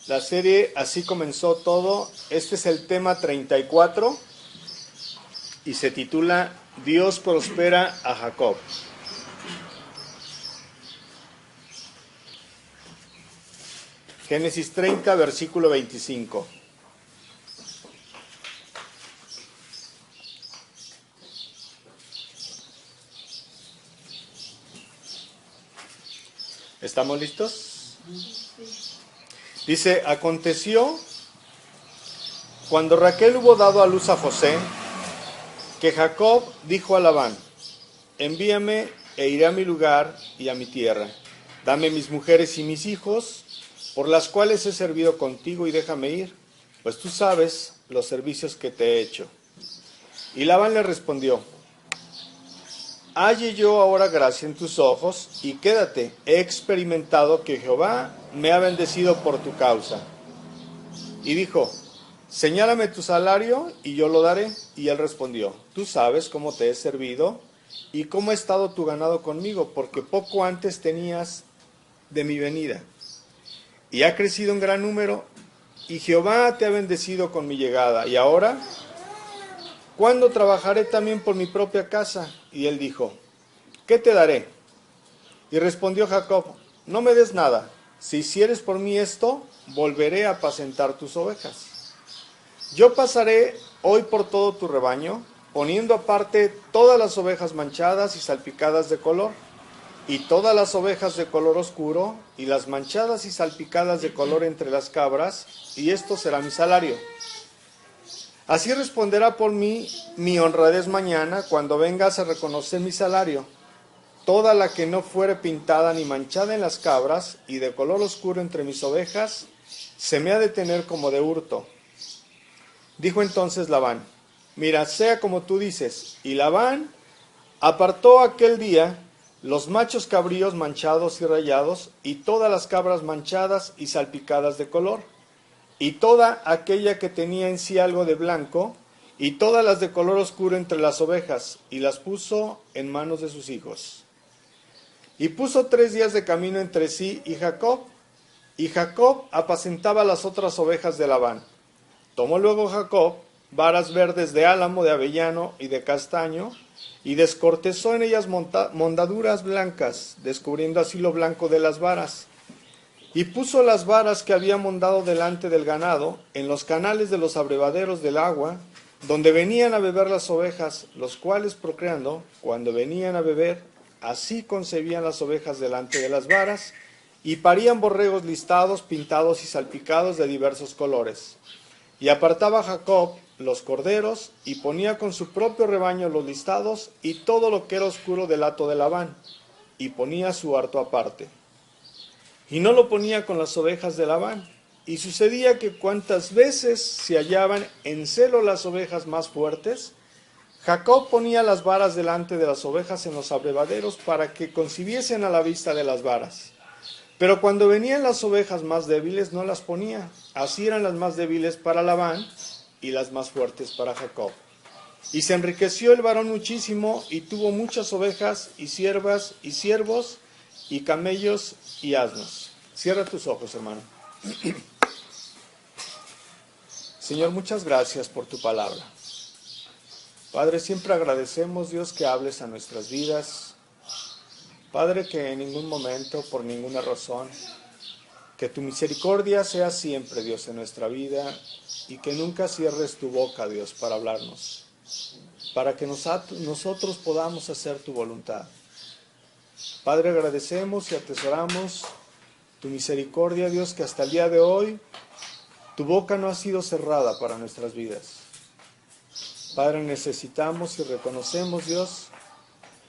La serie Así comenzó todo. Este es el tema 34 y se titula Dios prospera a Jacob. Génesis 30, versículo 25. ¿Estamos listos? Dice, aconteció cuando Raquel hubo dado a luz a José, que Jacob dijo a Labán, envíame e iré a mi lugar y a mi tierra. Dame mis mujeres y mis hijos, por las cuales he servido contigo, y déjame ir, pues tú sabes los servicios que te he hecho. Y Labán le respondió, halle yo ahora gracia en tus ojos, y quédate, he experimentado que Jehová me ha bendecido por tu causa. Y dijo, señálame tu salario y yo lo daré. Y él respondió, tú sabes cómo te he servido y cómo ha estado tu ganado conmigo, porque poco antes tenías de mi venida. Y ha crecido en gran número, y Jehová te ha bendecido con mi llegada. Y ahora, ¿cuándo trabajaré también por mi propia casa? Y él dijo, ¿qué te daré? Y respondió Jacob, no me des nada. Si hicieres por mí esto, volveré a apacentar tus ovejas. Yo pasaré hoy por todo tu rebaño, poniendo aparte todas las ovejas manchadas y salpicadas de color, y todas las ovejas de color oscuro, y las manchadas y salpicadas de color entre las cabras, y esto será mi salario. Así responderá por mí mi honradez mañana, cuando vengas a reconocer mi salario. Toda la que no fuere pintada ni manchada en las cabras, y de color oscuro entre mis ovejas, se me ha de tener como de hurto. Dijo entonces Labán, mira, sea como tú dices. Y Labán apartó aquel día los machos cabríos manchados y rayados, y todas las cabras manchadas y salpicadas de color, y toda aquella que tenía en sí algo de blanco, y todas las de color oscuro entre las ovejas, y las puso en manos de sus hijos. Y puso 3 días de camino entre sí y Jacob apacentaba las otras ovejas de Labán. Tomó luego Jacob varas verdes de álamo, de avellano y de castaño, y descortezó en ellas mondaduras blancas, descubriendo así lo blanco de las varas. Y puso las varas que había mondado delante del ganado en los canales de los abrevaderos del agua, donde venían a beber las ovejas, los cuales procreando, cuando venían a beber, así concebían las ovejas delante de las varas, y parían borregos listados, pintados y salpicados de diversos colores. Y apartaba Jacob los corderos, y ponía con su propio rebaño los listados, y todo lo que era oscuro del hato de Labán, y ponía su harto aparte. Y no lo ponía con las ovejas de Labán. Y sucedía que cuantas veces se hallaban en celo las ovejas más fuertes, Jacob ponía las varas delante de las ovejas en los abrevaderos para que concibiesen a la vista de las varas. Pero cuando venían las ovejas más débiles no las ponía. Así eran las más débiles para Labán y las más fuertes para Jacob. Y se enriqueció el varón muchísimo, y tuvo muchas ovejas y siervas y siervos y camellos y asnos. Cierra tus ojos, hermano. Señor, muchas gracias por tu palabra. Padre, siempre agradecemos, Dios, que hables a nuestras vidas. Padre, que en ningún momento, por ninguna razón, que tu misericordia sea siempre, Dios, en nuestra vida, y que nunca cierres tu boca, Dios, para hablarnos, para que nosotros podamos hacer tu voluntad. Padre, agradecemos y atesoramos tu misericordia, Dios, que hasta el día de hoy tu boca no ha sido cerrada para nuestras vidas. Padre, necesitamos y reconocemos, Dios,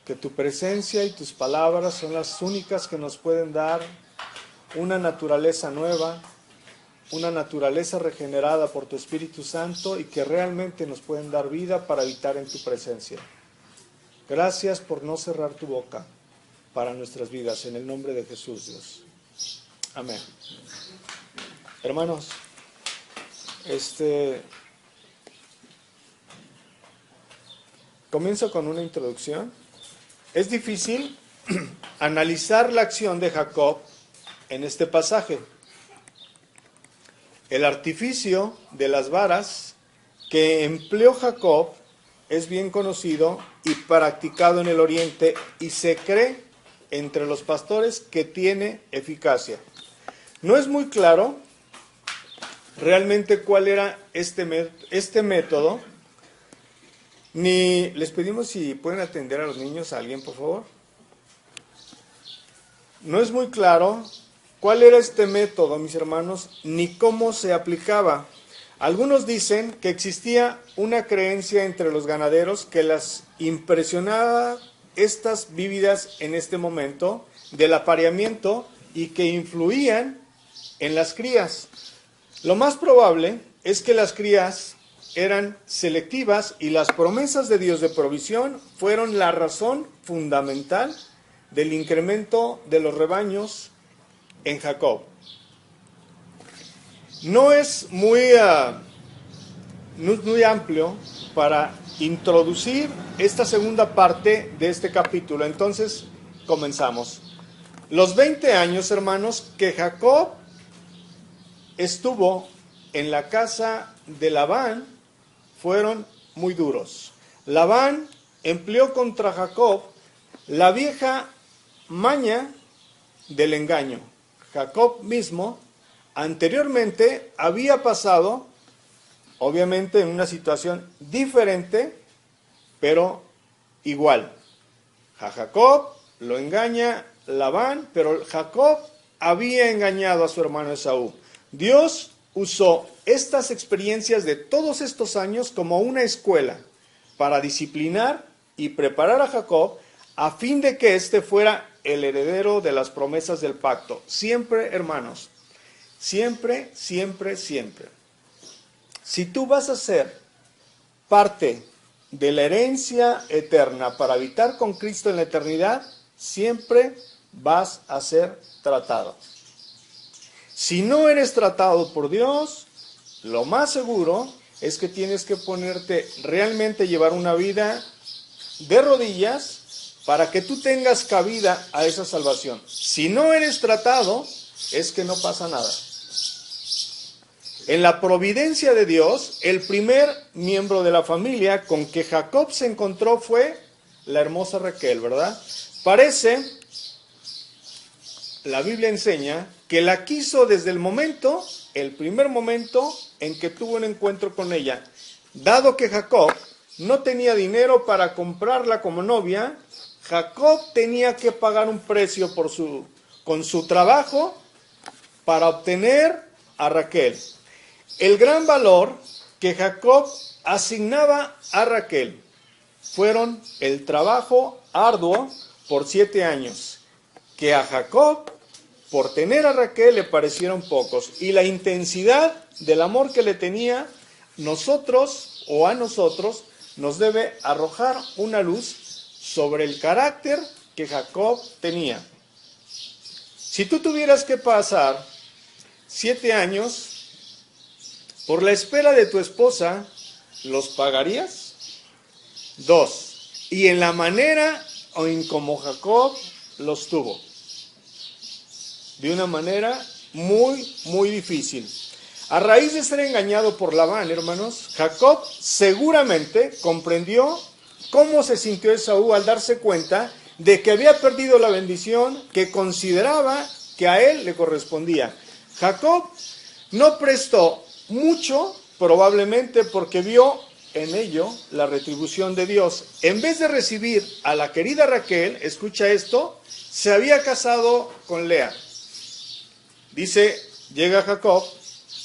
que tu presencia y tus palabras son las únicas que nos pueden dar una naturaleza nueva, una naturaleza regenerada por tu Espíritu Santo, y que realmente nos pueden dar vida para habitar en tu presencia. Gracias por no cerrar tu boca para nuestras vidas, en el nombre de Jesús, Dios. Amén. Hermanos, comienzo con una introducción. Es difícil analizar la acción de Jacob en este pasaje. El artificio de las varas que empleó Jacob es bien conocido y practicado en el oriente y se cree entre los pastores que tiene eficacia. No es muy claro realmente cuál era este método, ni les pedimos si pueden atender a los niños, a alguien por favor. No es muy claro cuál era este método, mis hermanos, ni cómo se aplicaba. Algunos dicen que existía una creencia entre los ganaderos que las impresionaba estas vívidas en este momento del apareamiento y que influían en las crías. Lo más probable es que las crías eran selectivas y las promesas de Dios de provisión fueron la razón fundamental del incremento de los rebaños en Jacob. No es muy amplio para introducir esta segunda parte de este capítulo. Entonces, comenzamos. Los 20 años, hermanos, que Jacob estuvo en la casa de Labán fueron muy duros. Labán empleó contra Jacob la vieja maña del engaño. Jacob mismo anteriormente había pasado, obviamente en una situación diferente, pero igual. A Jacob lo engaña Labán, pero Jacob había engañado a su hermano Esaú. Dios usó estas experiencias de todos estos años como una escuela para disciplinar y preparar a Jacob a fin de que éste fuera el heredero de las promesas del pacto. Siempre, hermanos, siempre, siempre, siempre. Si tú vas a ser parte de la herencia eterna para habitar con Cristo en la eternidad, siempre vas a ser tratado. Si no eres tratado por Dios, lo más seguro es que tienes que ponerte realmente llevar una vida de rodillas para que tú tengas cabida a esa salvación. Si no eres tratado, es que no pasa nada. En la providencia de Dios, el primer miembro de la familia con que Jacob se encontró fue la hermosa Raquel, ¿verdad? Parece, la Biblia enseña, que la quiso desde el primer momento en que tuvo un encuentro con ella. Dado que Jacob no tenía dinero para comprarla como novia, Jacob tenía que pagar un precio con su trabajo para obtener a Raquel. El gran valor que Jacob asignaba a Raquel fueron el trabajo arduo por 7 años, que a Jacob, por tener a Raquel, le parecieron pocos, y la intensidad del amor que le tenía a nosotros nos debe arrojar una luz sobre el carácter que Jacob tenía. Si tú tuvieras que pasar 7 años por la espera de tu esposa, ¿los pagarías? 2. Y en la manera o en como Jacob los tuvo. De una manera muy, muy difícil. A raíz de ser engañado por Labán, hermanos, Jacob seguramente comprendió cómo se sintió Esaú al darse cuenta de que había perdido la bendición que consideraba que a él le correspondía. Jacob no prestó mucho, probablemente porque vio en ello la retribución de Dios. En vez de recibir a la querida Raquel, escucha esto, se había casado con Lea. Dice, llega Jacob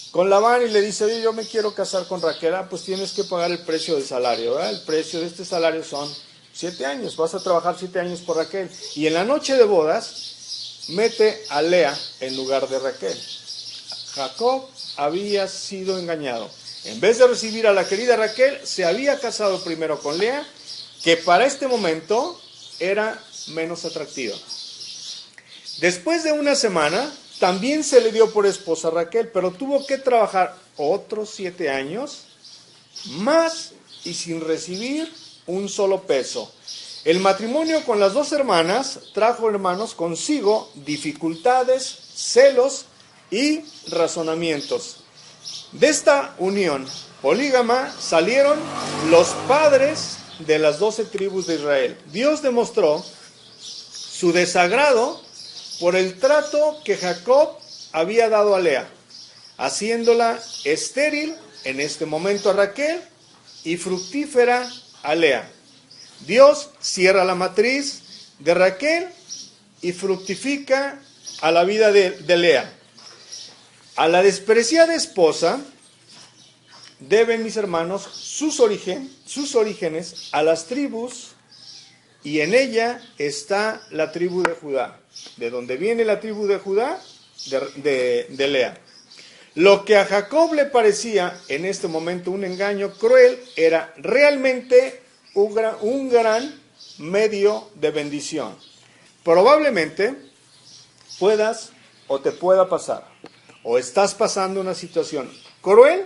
con Labán y le dice, oye, yo me quiero casar con Raquel. Pues tienes que pagar el precio del salario, ¿verdad? El precio de este salario son 7 años, vas a trabajar 7 años por Raquel. Y en la noche de bodas, mete a Lea en lugar de Raquel. Jacob había sido engañado. En vez de recibir a la querida Raquel, se había casado primero con Lea, que para este momento era menos atractiva. Después de una semana, también se le dio por esposa a Raquel, pero tuvo que trabajar otros 7 años más y sin recibir un solo peso. El matrimonio con las 2 hermanas trajo, hermanos, consigo dificultades, celos y razonamientos. De esta unión polígama salieron los padres de las 12 tribus de Israel. Dios demostró su desagrado por el trato que Jacob había dado a Lea, haciéndola estéril en este momento a Raquel y fructífera a Lea. Dios cierra la matriz de Raquel y fructifica a la vida de Lea. A la despreciada esposa deben, mis hermanos, sus orígenes a las tribus, y en ella está la tribu de Judá. ¿De dónde viene la tribu de Judá? De Lea. Lo que a Jacob le parecía en este momento un engaño cruel era realmente un gran medio de bendición. Probablemente puedas o te pueda pasar, o estás pasando una situación cruel,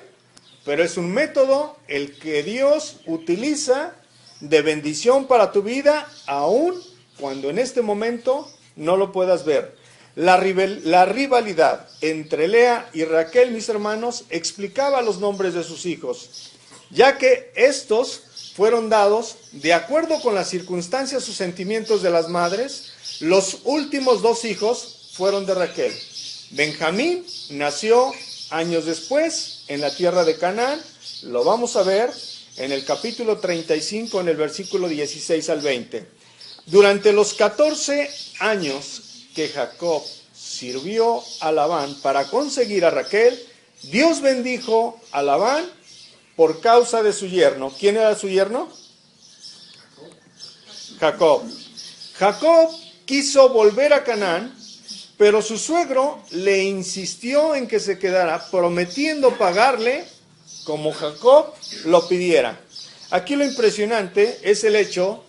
pero es un método el que Dios utiliza de bendición para tu vida, aun cuando en este momento no lo puedas ver. La rivalidad entre Lea y Raquel, mis hermanos, explicaba los nombres de sus hijos, ya que estos fueron dados de acuerdo con las circunstancias o sentimientos de las madres. Los últimos 2 hijos fueron de Raquel. Benjamín nació años después en la tierra de Canaán. Lo vamos a ver en el capítulo 35, en el versículo 16 al 20. Durante los 14 años que Jacob sirvió a Labán para conseguir a Raquel, Dios bendijo a Labán por causa de su yerno. ¿Quién era su yerno? Jacob. Jacob quiso volver a Canaán, pero su suegro le insistió en que se quedara, prometiendo pagarle como Jacob lo pidiera. Aquí lo impresionante es el hecho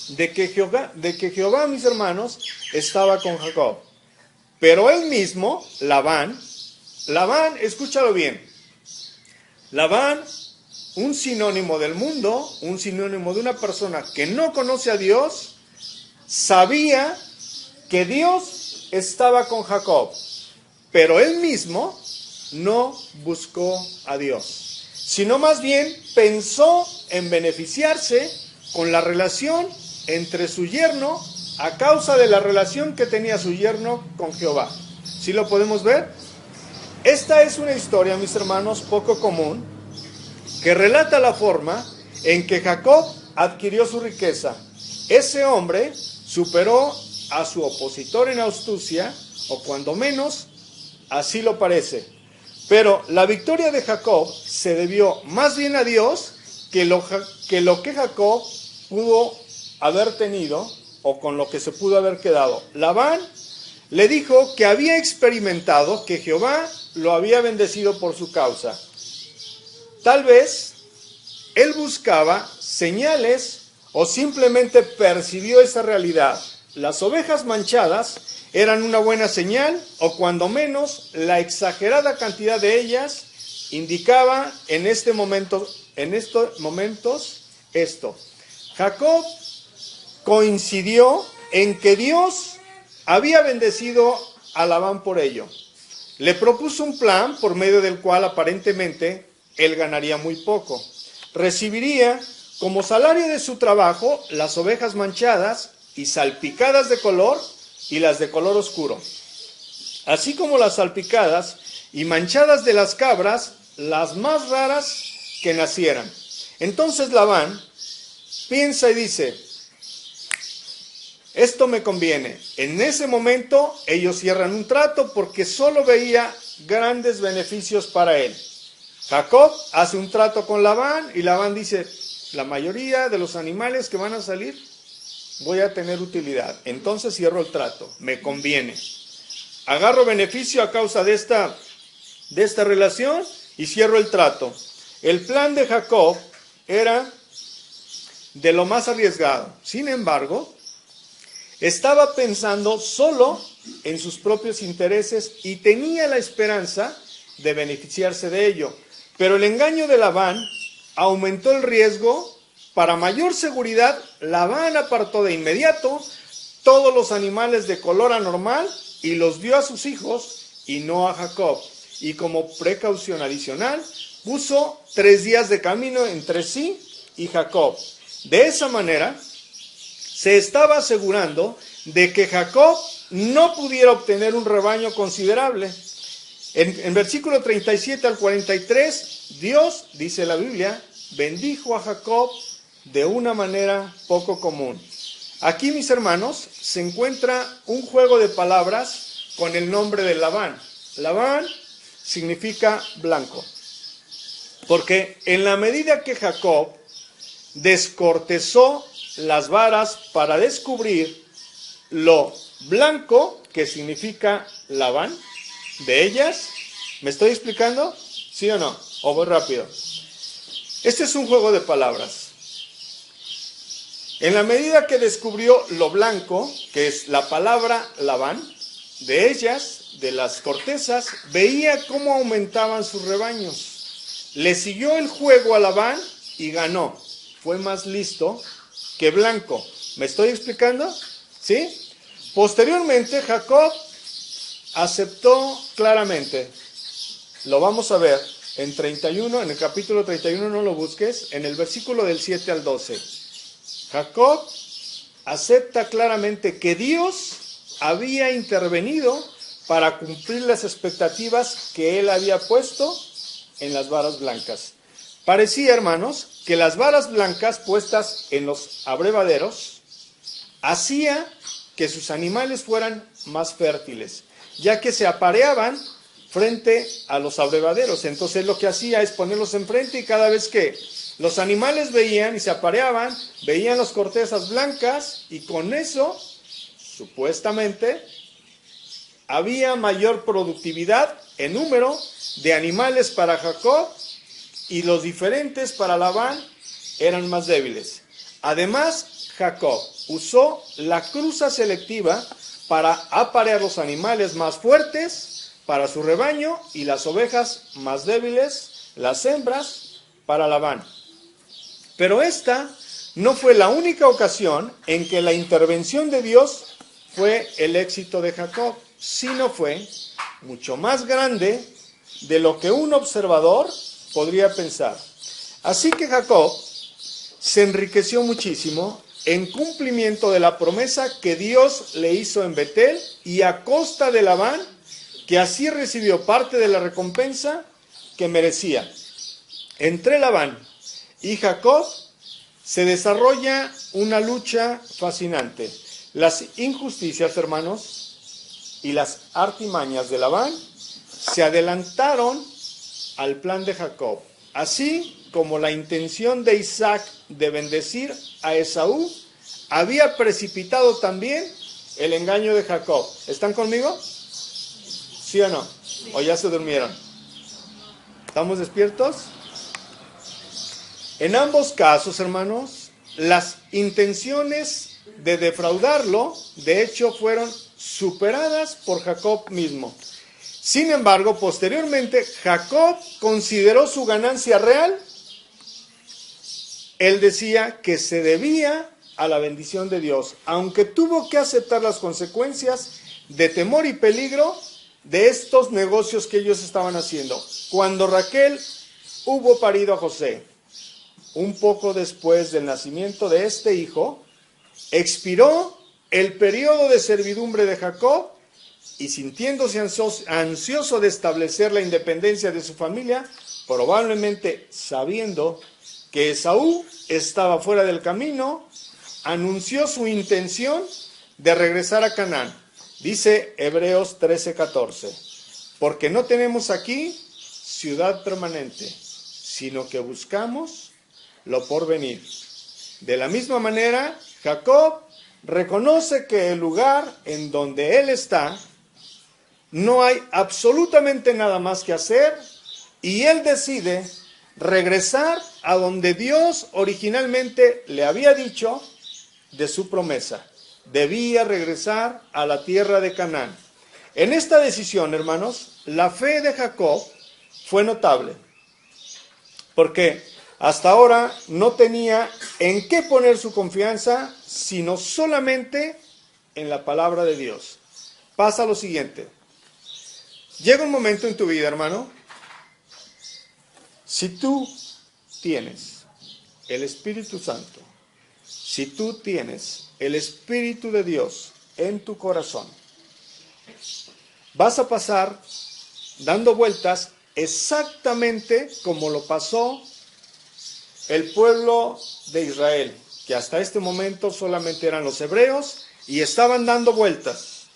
de que Jehová, mis hermanos, estaba con Jacob. Pero él mismo, Labán, escúchalo bien, Labán, un sinónimo del mundo, un sinónimo de una persona que no conoce a Dios, sabía que Dios estaba con Jacob, pero él mismo no buscó a Dios, sino más bien pensó en beneficiarse con la relación entre su yerno a causa de la relación que tenía su yerno con Jehová. ¿Sí lo podemos ver? Esta es una historia, mis hermanos, poco común, que relata la forma en que Jacob adquirió su riqueza. Ese hombre superó a su opositor en astucia, o cuando menos, así lo parece. Pero la victoria de Jacob se debió más bien a Dios que lo que Jacob pudo haber tenido, o con lo que se pudo haber quedado. Labán le dijo que había experimentado que Jehová lo había bendecido por su causa. Tal vez él buscaba señales o simplemente percibió esa realidad. Las ovejas manchadas eran una buena señal, o cuando menos la exagerada cantidad de ellas indicaba en estos momentos esto. Jacob coincidió en que Dios había bendecido a Labán por ello. Le propuso un plan por medio del cual aparentemente él ganaría muy poco. Recibiría como salario de su trabajo las ovejas manchadas y salpicadas de color y las de color oscuro, así como las salpicadas y manchadas de las cabras, las más raras que nacieran. Entonces Labán piensa y dice: esto me conviene. En ese momento ellos cierran un trato porque solo veía grandes beneficios para él. Jacob hace un trato con Labán y Labán dice: la mayoría de los animales que van a salir voy a tener utilidad. Entonces cierro el trato, me conviene. Agarro beneficio a causa de esta relación y cierro el trato. El plan de Jacob era de lo más arriesgado. Sin embargo, estaba pensando solo en sus propios intereses y tenía la esperanza de beneficiarse de ello. Pero el engaño de Labán aumentó el riesgo. Para mayor seguridad, Labán apartó de inmediato todos los animales de color anormal y los dio a sus hijos y no a Jacob. y como precaución adicional puso 3 días de camino entre sí y Jacob. De esa manera se estaba asegurando de que Jacob no pudiera obtener un rebaño considerable. En versículo 37 al 43, Dios, dice la Biblia, bendijo a Jacob de una manera poco común. Aquí, mis hermanos, se encuentra un juego de palabras con el nombre de Labán. Labán significa blanco, porque en la medida que Jacob descortezó las varas para descubrir lo blanco que significa Labán, de ellas, ¿me estoy explicando? ¿Sí o no? ¿O voy rápido? Este es un juego de palabras. En la medida que descubrió lo blanco, que es la palabra Labán, de ellas, de las cortezas, veía cómo aumentaban sus rebaños. Le siguió el juego a Labán y ganó. Fue más listo que blanco. ¿Me estoy explicando? ¿Sí? Posteriormente, Jacob aceptó claramente. Lo vamos a ver en en el capítulo 31, no lo busques, en el versículo del 7 al 12. Jacob acepta claramente que Dios había intervenido para cumplir las expectativas que él había puesto en las varas blancas. Parecía, hermanos, que las varas blancas puestas en los abrevaderos hacía que sus animales fueran más fértiles, ya que se apareaban frente a los abrevaderos. Entonces lo que hacía es ponerlos enfrente y cada vez que los animales veían y se apareaban, veían las cortezas blancas y con eso, supuestamente, había mayor productividad en número de animales para Jacob y los diferentes para Labán eran más débiles. Además, Jacob usó la cruza selectiva para aparear los animales más fuertes para su rebaño y las ovejas más débiles, las hembras, para Labán. Pero esta no fue la única ocasión en que la intervención de Dios fue el éxito de Jacob, sino fue mucho más grande de lo que un observador podría pensar. Así que Jacob se enriqueció muchísimo en cumplimiento de la promesa que Dios le hizo en Betel y a costa de Labán, que así recibió parte de la recompensa que merecía. Entre Labán y Jacob se desarrolla una lucha fascinante. Las injusticias, hermanos, y las artimañas de Labán se adelantaron al plan de Jacob, así como la intención de Isaac de bendecir a Esaú había precipitado también el engaño de Jacob. ¿Están conmigo? ¿Sí o no? ¿O ya se durmieron? ¿Estamos despiertos? En ambos casos, hermanos, las intenciones de defraudarlo, de hecho, fueron superadas por Jacob mismo. Sin embargo, posteriormente, Jacob consideró su ganancia real. Él decía que se debía a la bendición de Dios, aunque tuvo que aceptar las consecuencias de temor y peligro de estos negocios que ellos estaban haciendo. Cuando Raquel hubo parido a José, un poco después del nacimiento de este hijo, expiró el periodo de servidumbre de Jacob y sintiéndose ansioso de establecer la independencia de su familia, probablemente sabiendo que Esaú estaba fuera del camino, anunció su intención de regresar a Canaán. Dice Hebreos 13:14, porque no tenemos aquí ciudad permanente, sino que buscamos lo porvenir. De la misma manera, Jacob reconoce que el lugar en donde él está, no hay absolutamente nada más que hacer y él decide regresar a donde Dios originalmente le había dicho de su promesa. Debía regresar a la tierra de Canaán. En esta decisión, hermanos, la fe de Jacob fue notable, porque hasta ahora no tenía en qué poner su confianza, sino solamente en la palabra de Dios. Pasa lo siguiente. Llega un momento en tu vida, hermano, si tú tienes el Espíritu Santo, si tú tienes el Espíritu de Dios en tu corazón, vas a pasar dando vueltas exactamente como lo pasó el pueblo de Israel, que hasta este momento solamente eran los hebreos y estaban dando vueltas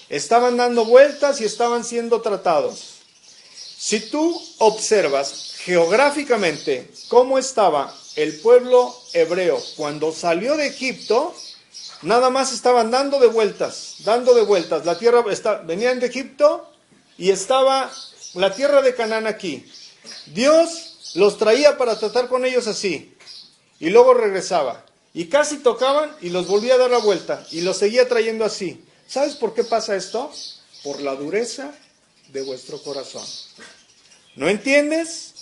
y estaban siendo tratados. Si tú observas geográficamente cómo estaba el pueblo hebreo cuando salió de Egipto, nada más estaban dando de vueltas. La tierra venían de Egipto y estaba la tierra de Canaán aquí. Dios los traía para tratar con ellos así y luego regresaba y casi tocaban y los volvía a dar la vuelta y los seguía trayendo así. ¿Sabes por qué pasa esto? Por la dureza de vuestro corazón. ¿No entiendes?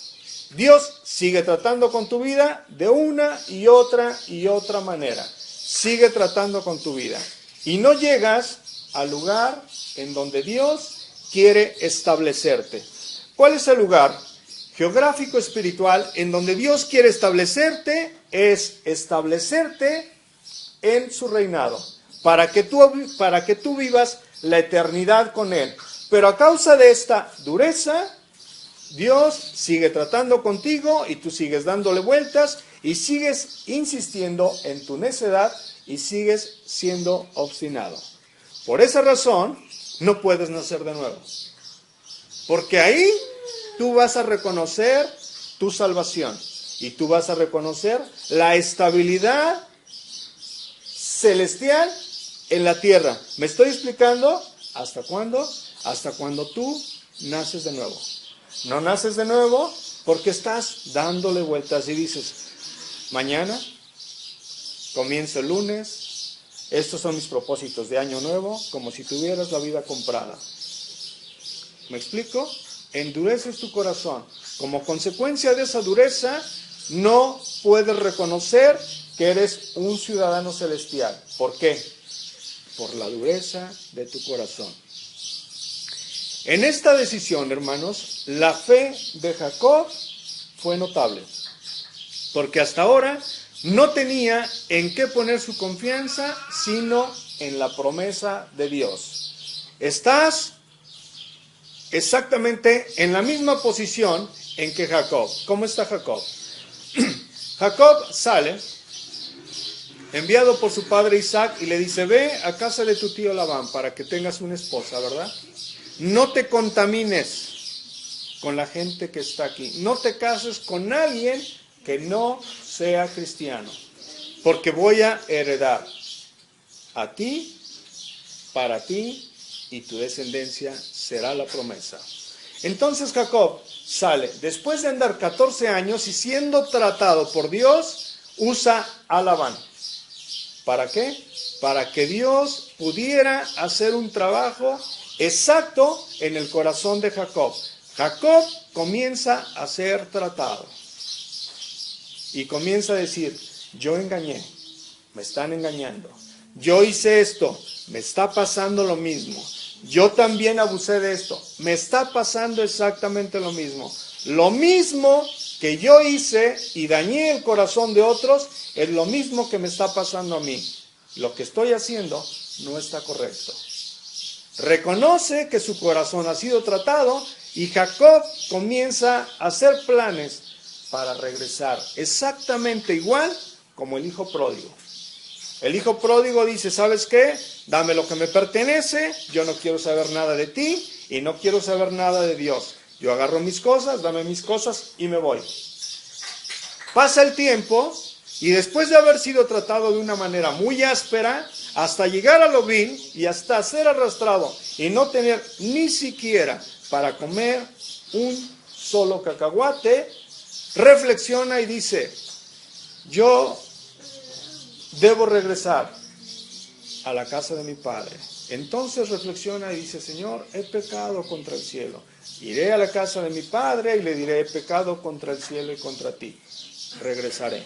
Dios sigue tratando con tu vida de una y otra manera. Sigue tratando con tu vida. Y no llegas al lugar en donde Dios quiere establecerte. ¿Cuál es el lugar geográfico espiritual en donde Dios quiere establecerte? Es establecerte en su reinado, para que tú vivas la eternidad con Él. Pero a causa de esta dureza, Dios sigue tratando contigo y tú sigues dándole vueltas y sigues insistiendo en tu necedad y sigues siendo obstinado. Por esa razón, no puedes nacer de nuevo. Porque ahí tú vas a reconocer tu salvación y tú vas a reconocer la estabilidad celestial en la tierra. ¿Me estoy explicando? ¿Hasta cuándo? Hasta cuando tú naces de nuevo. No naces de nuevo porque estás dándole vueltas y dices, mañana, comienzo el lunes, estos son mis propósitos de año nuevo, como si tuvieras la vida comprada. ¿Me explico? Endureces tu corazón. Como consecuencia de esa dureza, no puedes reconocer que eres un ciudadano celestial. ¿Por qué? Por la dureza de tu corazón. En esta decisión, hermanos, la fe de Jacob fue notable, porque hasta ahora no tenía en qué poner su confianza, sino en la promesa de Dios. Estás exactamente en la misma posición en que Jacob. ¿Cómo está Jacob? Jacob sale, enviado por su padre Isaac, y le dice, ve a casa de tu tío Labán para que tengas una esposa, ¿verdad? No te contamines con la gente que está aquí. No te cases con alguien que no sea cristiano, porque voy a heredar a ti, para ti, y tu descendencia será la promesa. Entonces Jacob sale, después de andar 14 años y siendo tratado por Dios, usa a Labán. ¿Para qué? Para que Dios pudiera hacer un trabajo exacto en el corazón de Jacob. Jacob comienza a ser tratado y comienza a decir, yo engañé, me están engañando, yo hice esto, me está pasando lo mismo, yo también abusé de esto, me está pasando exactamente lo mismo que yo hice y dañé el corazón de otros, es lo mismo que me está pasando a mí. Lo que estoy haciendo no está correcto. Reconoce que su corazón ha sido tratado y Jacob comienza a hacer planes para regresar, exactamente igual como el hijo pródigo. El hijo pródigo dice, ¿sabes qué? Dame lo que me pertenece, yo no quiero saber nada de ti y no quiero saber nada de Dios. Yo agarro mis cosas, dame mis cosas y me voy. Pasa el tiempo y después de haber sido tratado de una manera muy áspera, hasta llegar a lo vil y hasta ser arrastrado y no tener ni siquiera para comer un solo cacahuate, reflexiona y dice, yo debo regresar a la casa de mi padre. Entonces reflexiona y dice, Señor, he pecado contra el cielo. Iré a la casa de mi padre y le diré, he pecado contra el cielo y contra ti. Regresaré.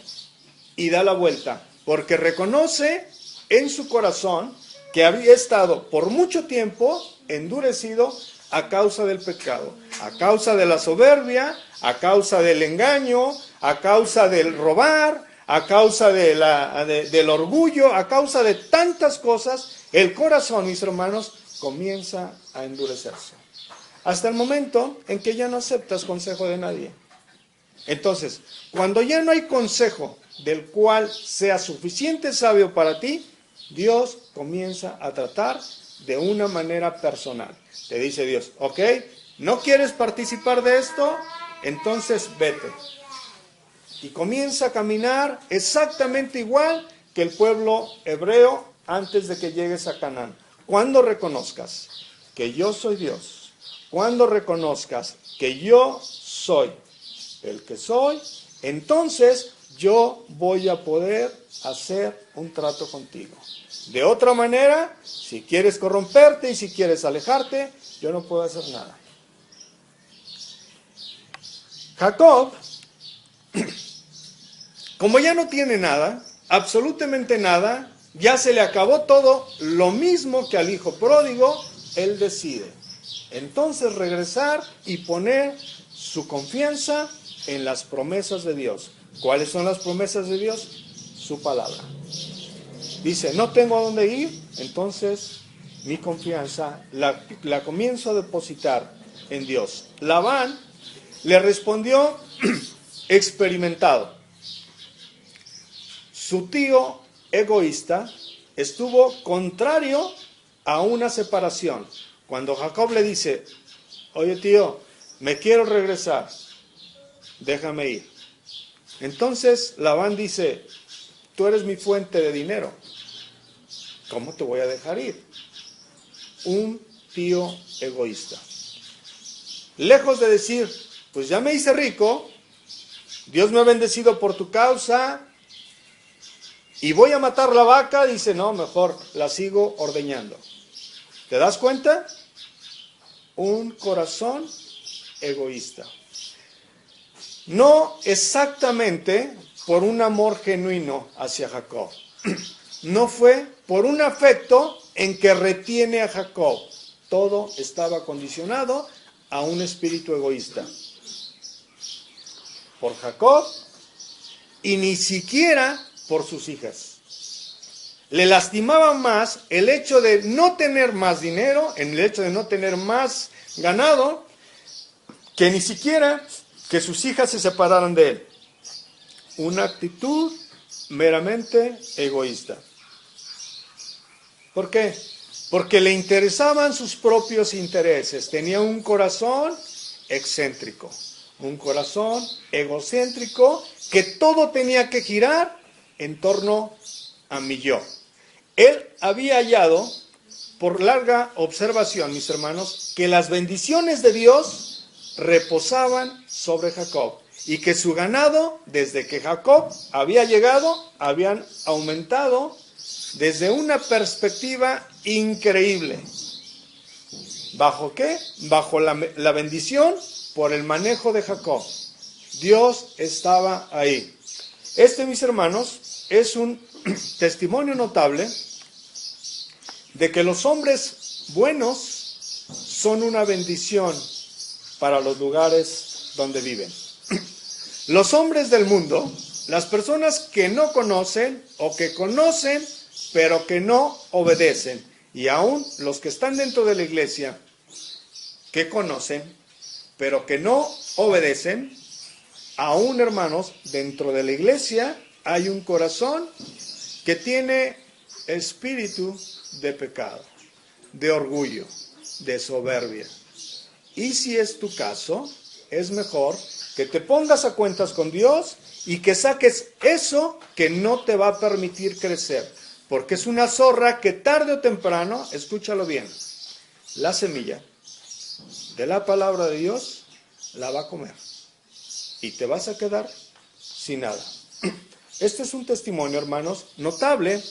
Y da la vuelta, porque reconoce en su corazón que había estado por mucho tiempo endurecido a causa del pecado, a causa de la soberbia, a causa del engaño, a causa del robar, a causa del orgullo, a causa de tantas cosas, el corazón, mis hermanos, comienza a endurecerse. Hasta el momento en que ya no aceptas consejo de nadie. Entonces, cuando ya no hay consejo del cual sea suficiente sabio para ti, Dios comienza a tratar de una manera personal. Te dice Dios, ok, ¿no quieres participar de esto? Entonces vete. Y comienza a caminar exactamente igual que el pueblo hebreo antes de que llegues a Canaán. Cuando reconozcas que yo soy Dios, cuando reconozcas que yo soy el que soy, entonces yo voy a poder hacer un trato contigo. De otra manera, si quieres corromperte y si quieres alejarte, yo no puedo hacer nada. Jacob, como ya no tiene nada, absolutamente nada, ya se le acabó todo, lo mismo que al hijo pródigo, él decide entonces regresar y poner su confianza en las promesas de Dios. ¿Cuáles son las promesas de Dios? Su palabra. Dice, no tengo a dónde ir, entonces mi confianza la comienzo a depositar en Dios. Labán le respondió experimentado. Su tío egoísta estuvo contrario a una separación. Cuando Jacob le dice, oye tío, me quiero regresar, déjame ir. Entonces Labán dice, tú eres mi fuente de dinero, ¿cómo te voy a dejar ir? Un tío egoísta. Lejos de decir, pues ya me hice rico, Dios me ha bendecido por tu causa, y voy a matar la vaca, dice, no, mejor la sigo ordeñando. ¿Te das cuenta? Un corazón egoísta. No exactamente por un amor genuino hacia Jacob. No fue por un afecto en que retiene a Jacob. Todo estaba condicionado a un espíritu egoísta. Por Jacob y ni siquiera por sus hijas. Le lastimaba más el hecho de no tener más dinero, el hecho de no tener más ganado, que ni siquiera que sus hijas se separaran de él. Una actitud meramente egoísta. ¿Por qué? Porque le interesaban sus propios intereses. Tenía un corazón excéntrico, un corazón egocéntrico que todo tenía que girar en torno a mi yo. Él había hallado, por larga observación, mis hermanos, que las bendiciones de Dios reposaban sobre Jacob y que su ganado, desde que Jacob había llegado, habían aumentado desde una perspectiva increíble. ¿Bajo qué? Bajo la bendición por el manejo de Jacob. Dios estaba ahí. Mis hermanos, es un testimonio notable de que los hombres buenos son una bendición para los lugares donde viven. Los hombres del mundo, las personas que no conocen o que conocen pero que no obedecen, y aún los que están dentro de la iglesia que conocen pero que no obedecen, aún hermanos, dentro de la iglesia hay un corazón que tiene espíritu de pecado, de orgullo, de soberbia. Y si es tu caso, es mejor que te pongas a cuentas con Dios y que saques eso que no te va a permitir crecer. Porque es una zorra que tarde o temprano, escúchalo bien, la semilla de la palabra de Dios la va a comer. Y te vas a quedar sin nada. Este es un testimonio, hermanos, notable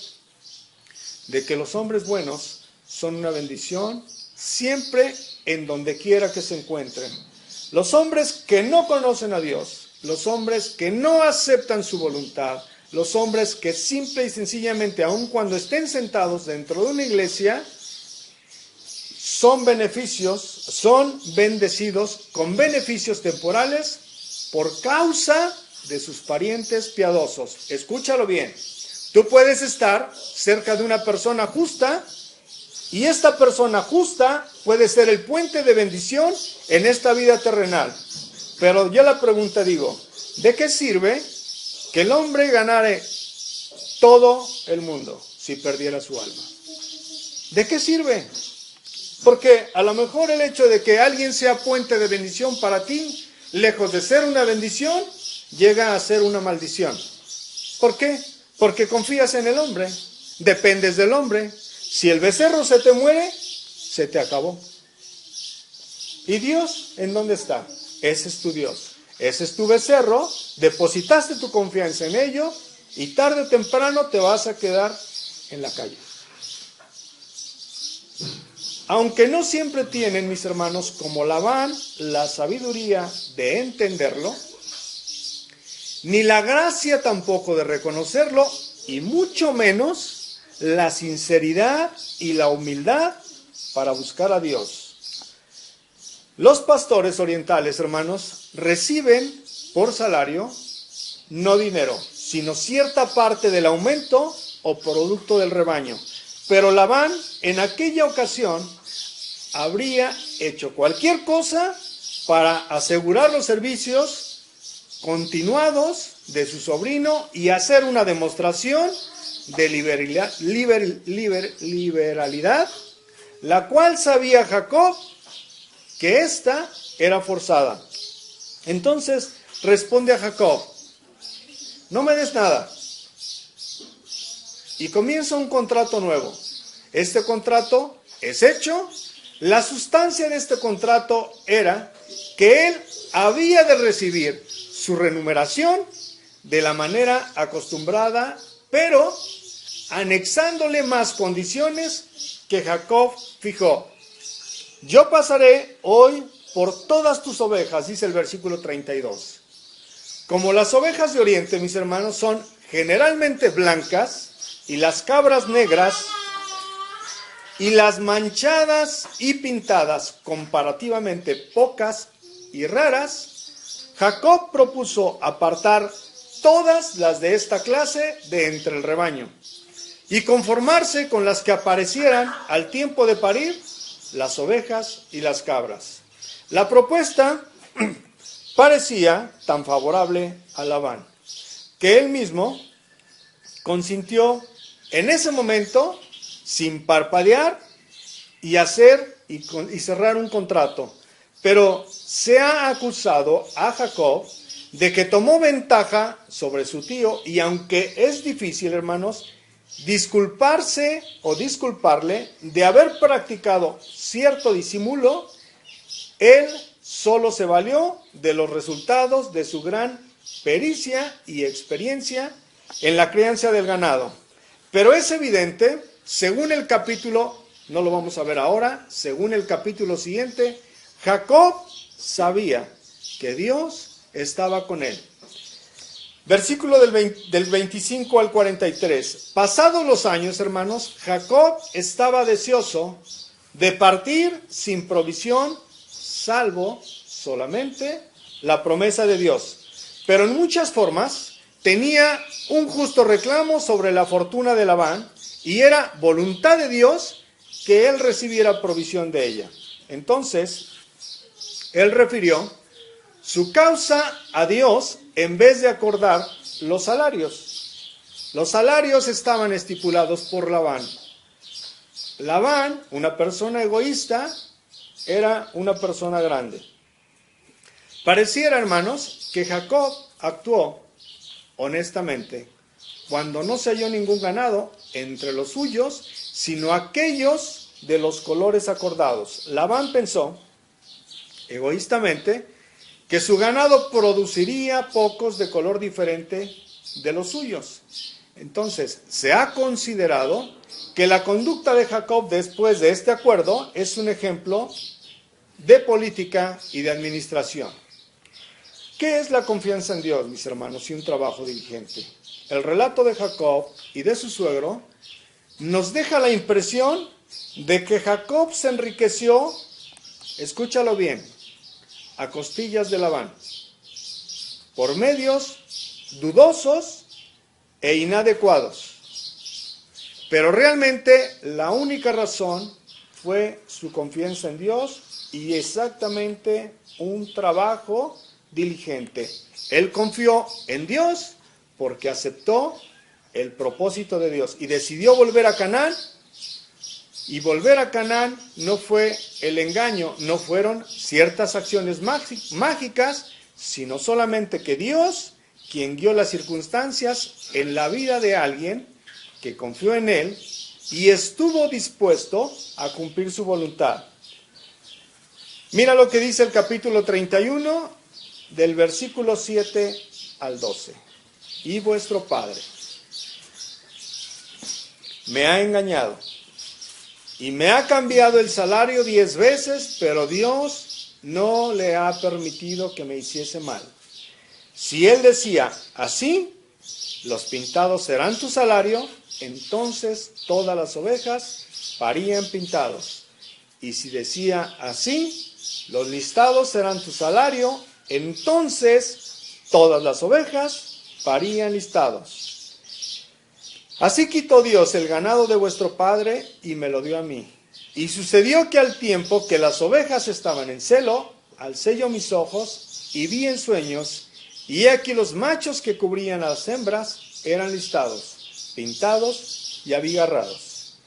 de que los hombres buenos son una bendición siempre en donde quiera que se encuentren. Los hombres que no conocen a Dios, los hombres que no aceptan su voluntad, los hombres que simple y sencillamente, aun cuando estén sentados dentro de una iglesia, son bendecidos con beneficios temporales por causa de sus parientes piadosos. Escúchalo bien. Tú puedes estar cerca de una persona justa y esta persona justa puede ser el puente de bendición en esta vida terrenal. Pero yo la pregunta digo, ¿de qué sirve que el hombre ganare todo el mundo si perdiera su alma? ¿De qué sirve? Porque a lo mejor el hecho de que alguien sea puente de bendición para ti, lejos de ser una bendición, llega a ser una maldición. ¿Por qué? Porque confías en el hombre, dependes del hombre. Si el becerro se te muere, se te acabó. ¿Y Dios en dónde está? Ese es tu Dios. Ese es tu becerro, depositaste tu confianza en ello y tarde o temprano te vas a quedar en la calle. Aunque no siempre tienen, mis hermanos, como Labán, la sabiduría de entenderlo, ni la gracia tampoco de reconocerlo, y mucho menos la sinceridad y la humildad para buscar a Dios. Los pastores orientales, hermanos, reciben por salario no dinero, sino cierta parte del aumento o producto del rebaño. Pero Labán, en aquella ocasión, habría hecho cualquier cosa para asegurar los servicios continuados de su sobrino y hacer una demostración de liberalidad, la cual sabía Jacob que ésta era forzada. Entonces responde a Jacob, no me des nada. Y comienza un contrato nuevo. Este contrato es hecho. La sustancia de este contrato era que él había de recibir su remuneración de la manera acostumbrada, pero anexándole más condiciones que Jacob fijó. Yo pasaré hoy por todas tus ovejas, dice el versículo 32. Como las ovejas de Oriente, mis hermanos, son generalmente blancas y las cabras negras y las manchadas y pintadas comparativamente pocas y raras, Jacob propuso apartar todas las de esta clase de entre el rebaño y conformarse con las que aparecieran al tiempo de parir las ovejas y las cabras. La propuesta parecía tan favorable a Labán que él mismo consintió en ese momento sin parpadear y hacer y cerrar un contrato. Pero se ha acusado a Jacob de que tomó ventaja sobre su tío y aunque es difícil, hermanos, disculparse o disculparle de haber practicado cierto disimulo, él solo se valió de los resultados de su gran pericia y experiencia en la crianza del ganado. Pero es evidente, según el capítulo, no lo vamos a ver ahora, según el capítulo siguiente, Jacob sabía que Dios estaba con él. Versículo del 25 al 43. Pasados los años, hermanos, Jacob estaba deseoso de partir sin provisión, salvo solamente la promesa de Dios. Pero en muchas formas tenía un justo reclamo sobre la fortuna de Labán y era voluntad de Dios que él recibiera provisión de ella. Entonces, él refirió su causa a Dios en vez de acordar los salarios. Los salarios estaban estipulados por Labán. Labán, una persona egoísta, era una persona grande. Pareciera, hermanos, que Jacob actuó honestamente cuando no se halló ningún ganado entre los suyos, sino aquellos de los colores acordados. Labán pensó, egoístamente, que su ganado produciría pocos de color diferente de los suyos. Entonces, se ha considerado que la conducta de Jacob después de este acuerdo es un ejemplo de política y de administración. ¿Qué es la confianza en Dios, mis hermanos, y un trabajo diligente? El relato de Jacob y de su suegro nos deja la impresión de que Jacob se enriqueció, escúchalo bien, a costillas de Labán, por medios dudosos e inadecuados. Pero realmente la única razón fue su confianza en Dios y exactamente un trabajo diligente. Él confió en Dios porque aceptó el propósito de Dios y decidió volver a Canaán. Y volver a Canaán no fue el engaño, no fueron ciertas acciones mágicas, sino solamente que Dios, quien guió las circunstancias en la vida de alguien que confió en Él y estuvo dispuesto a cumplir su voluntad. Mira lo que dice el capítulo 31, del versículo 7 al 12. Y vuestro padre me ha engañado y me ha cambiado el salario 10 veces, pero Dios no le ha permitido que me hiciese mal. Si él decía, así, los pintados serán tu salario, entonces todas las ovejas parían pintados. Y si decía, así, los listados serán tu salario, entonces todas las ovejas parían listados. Así quitó Dios el ganado de vuestro padre y me lo dio a mí. Y sucedió que al tiempo que las ovejas estaban en celo, alcé yo mis ojos y vi en sueños, y he aquí los machos que cubrían a las hembras eran listados, pintados y abigarrados.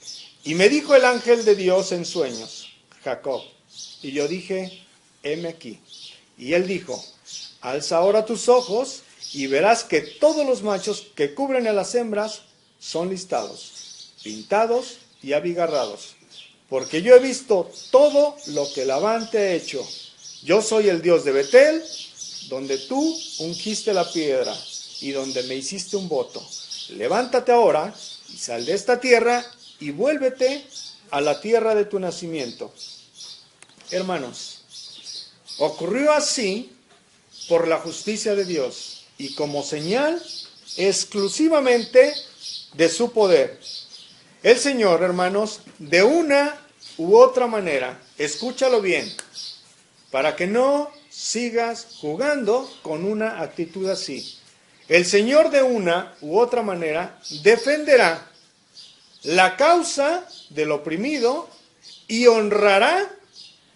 Y me dijo el ángel de Dios en sueños, Jacob. Y yo dije, heme aquí. Y él dijo, alza ahora tus ojos y verás que todos los machos que cubren a las hembras son listados, pintados y abigarrados, porque yo he visto todo lo que Labán te ha hecho. Yo soy el Dios de Betel, donde tú ungiste la piedra y donde me hiciste un voto. Levántate ahora y sal de esta tierra y vuélvete a la tierra de tu nacimiento. Hermanos, ocurrió así por la justicia de Dios y como señal exclusivamente de su poder. El Señor, hermanos, de una u otra manera, escúchalo bien, para que no sigas jugando con una actitud así. El Señor de una u otra manera defenderá la causa del oprimido y honrará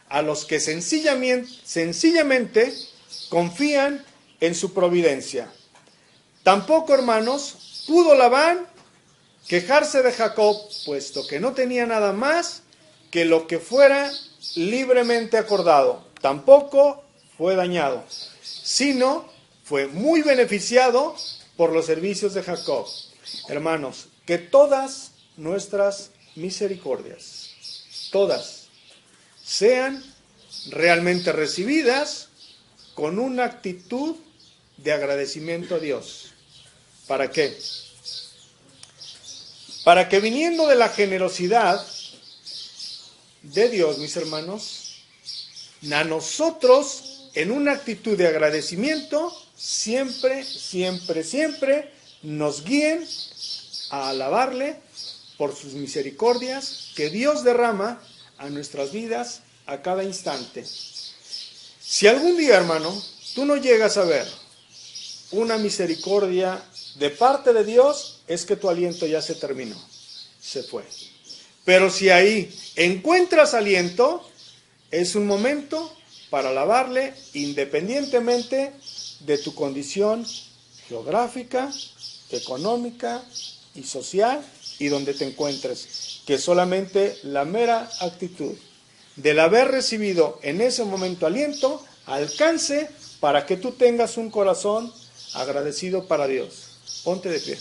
a los que sencillamente confían en su providencia. Tampoco, hermanos, pudo Labán quejarse de Jacob, puesto que no tenía nada más que lo que fuera libremente acordado. Tampoco fue dañado, sino fue muy beneficiado por los servicios de Jacob. Hermanos, que todas nuestras misericordias, todas, sean realmente recibidas con una actitud de agradecimiento a Dios. ¿Para qué? Para que viniendo de la generosidad de Dios, mis hermanos, a nosotros en una actitud de agradecimiento siempre nos guíen a alabarle por sus misericordias que Dios derrama a nuestras vidas a cada instante. Si algún día, hermano, tú no llegas a ver una misericordia de parte de Dios, es que tu aliento ya se terminó, se fue. Pero si ahí encuentras aliento, es un momento para alabarle independientemente de tu condición geográfica, económica y social y donde te encuentres, que solamente la mera actitud del haber recibido en ese momento aliento alcance para que tú tengas un corazón agradecido para Dios. Ponte de pie.